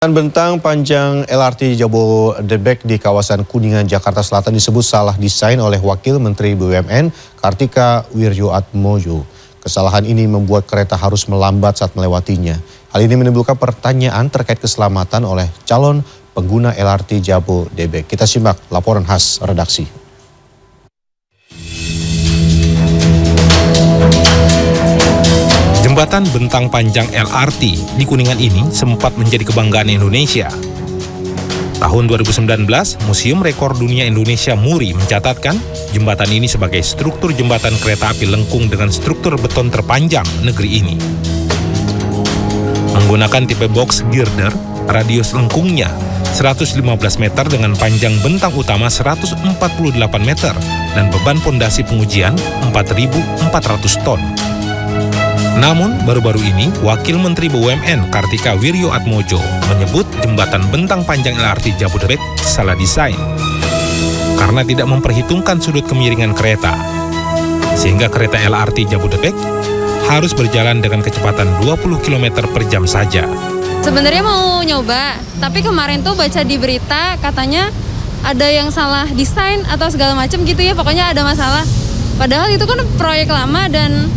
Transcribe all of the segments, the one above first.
Bentang panjang LRT Jabodebek di kawasan Kuningan, Jakarta Selatan disebut salah desain oleh Wakil Menteri BUMN Kartika Wirjoatmojo. Kesalahan ini membuat kereta harus melambat saat melewatinya. Hal ini menimbulkan pertanyaan terkait keselamatan oleh calon pengguna LRT Jabodebek. Kita simak laporan khas redaksi. Jembatan bentang panjang LRT di Kuningan ini sempat menjadi kebanggaan Indonesia. Tahun 2019, Museum Rekor Dunia Indonesia MURI mencatatkan jembatan ini sebagai struktur jembatan kereta api lengkung dengan struktur beton terpanjang negeri ini. Menggunakan tipe box girder, radius lengkungnya 115 meter dengan panjang bentang utama 148 meter dan beban pondasi pengujian 4.400 ton. Namun, baru-baru ini, Wakil Menteri BUMN Kartika Wirjoatmojo menyebut jembatan bentang panjang LRT Jabodebek salah desain karena tidak memperhitungkan sudut kemiringan kereta, sehingga kereta LRT Jabodebek harus berjalan dengan kecepatan 20 km per jam saja. Sebenarnya mau nyoba, tapi kemarin tuh baca di berita katanya ada yang salah desain atau segala macam gitu ya, pokoknya ada masalah. Padahal itu kan proyek lama dan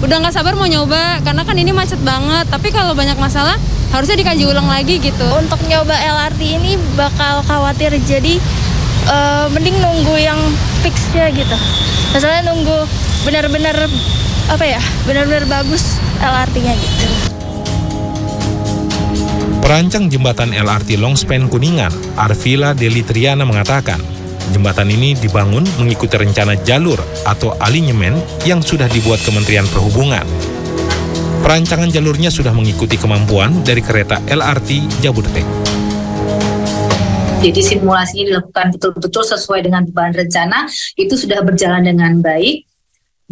udah nggak sabar mau nyoba karena kan ini macet banget, tapi kalau banyak masalah harusnya dikaji ulang lagi gitu. Untuk nyoba LRT ini bakal khawatir, jadi mending nunggu yang fixnya gitu. Misalnya nunggu benar-benar benar-benar bagus LRT-nya gitu. Perancang jembatan LRT Longspan Kuningan, Arvila Deli Triana mengatakan, jembatan ini dibangun mengikuti rencana jalur atau alinyemen yang sudah dibuat Kementerian Perhubungan. Perancangan jalurnya sudah mengikuti kemampuan dari kereta LRT Jabodebek. Jadi simulasinya dilakukan betul-betul sesuai dengan beban rencana, itu sudah berjalan dengan baik.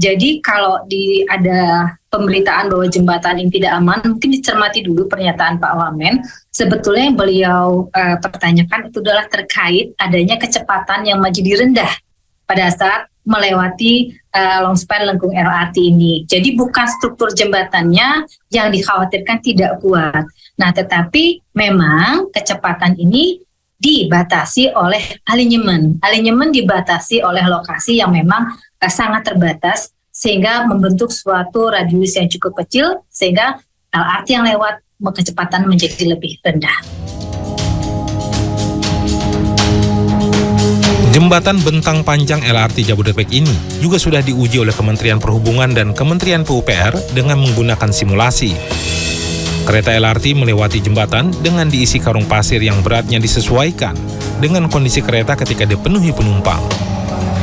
Jadi kalau ada pemberitaan bahwa jembatan ini tidak aman, mungkin dicermati dulu pernyataan Pak Wamen. Sebetulnya yang beliau pertanyakan itu adalah terkait adanya kecepatan yang menjadi rendah pada saat melewati longspan lengkung LRT ini. Jadi bukan struktur jembatannya yang dikhawatirkan tidak kuat. Nah, tetapi memang kecepatan ini dibatasi oleh alinyemen. Alinyemen dibatasi oleh lokasi yang memang sangat terbatas sehingga membentuk suatu radius yang cukup kecil sehingga LRT yang lewat kecepatan menjadi lebih rendah. Jembatan bentang panjang LRT Jabodebek ini juga sudah diuji oleh Kementerian Perhubungan dan Kementerian PUPR dengan menggunakan simulasi. Kereta LRT melewati jembatan dengan diisi karung pasir yang beratnya disesuaikan dengan kondisi kereta ketika dipenuhi penumpang.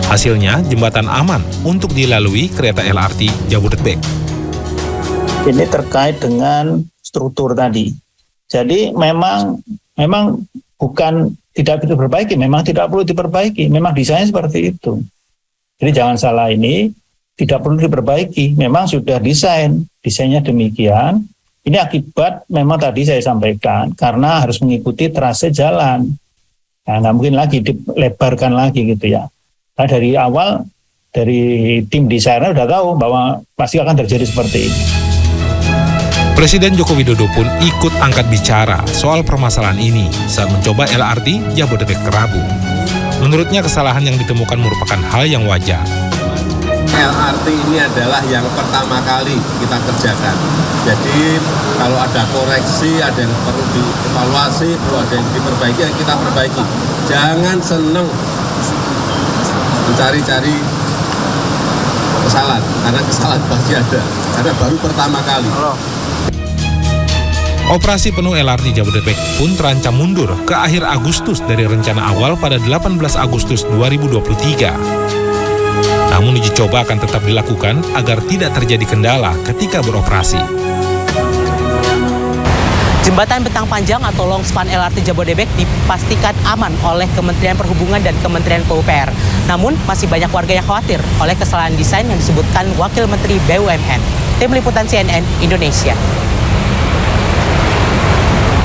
Hasilnya, jembatan aman untuk dilalui kereta LRT Jabodebek. Ini terkait dengan struktur tadi. Jadi memang bukan tidak perlu diperbaiki, memang tidak perlu diperbaiki, memang desainnya seperti itu. Jadi jangan salah, ini tidak perlu diperbaiki, memang sudah desainnya demikian. Ini akibat memang tadi saya sampaikan karena harus mengikuti trase jalan. Nah, nggak mungkin lagi dilebarkan lagi gitu ya. Nah, dari awal dari tim desainer sudah tahu bahwa pasti akan terjadi seperti ini. Presiden Joko Widodo pun ikut angkat bicara soal permasalahan ini saat mencoba LRT Jabodebek Rabu. Menurutnya kesalahan yang ditemukan merupakan hal yang wajar. LRT ini adalah yang pertama kali kita kerjakan. Jadi kalau ada koreksi, ada yang perlu dievaluasi, perlu ada yang diperbaiki, kita perbaiki. Jangan seneng mencari-cari kesalahan, karena kesalahan pasti ada. Karena baru pertama kali. Operasi penuh LRT Jabodebek pun terancam mundur ke akhir Agustus dari rencana awal pada 18 Agustus 2023. Namun uji coba akan tetap dilakukan agar tidak terjadi kendala ketika beroperasi. Jembatan bentang panjang atau longspan LRT Jabodebek dipastikan aman oleh Kementerian Perhubungan dan Kementerian PUPR. Namun masih banyak warga yang khawatir oleh kesalahan desain yang disebutkan Wakil Menteri BUMN. Tim Liputan CNN Indonesia.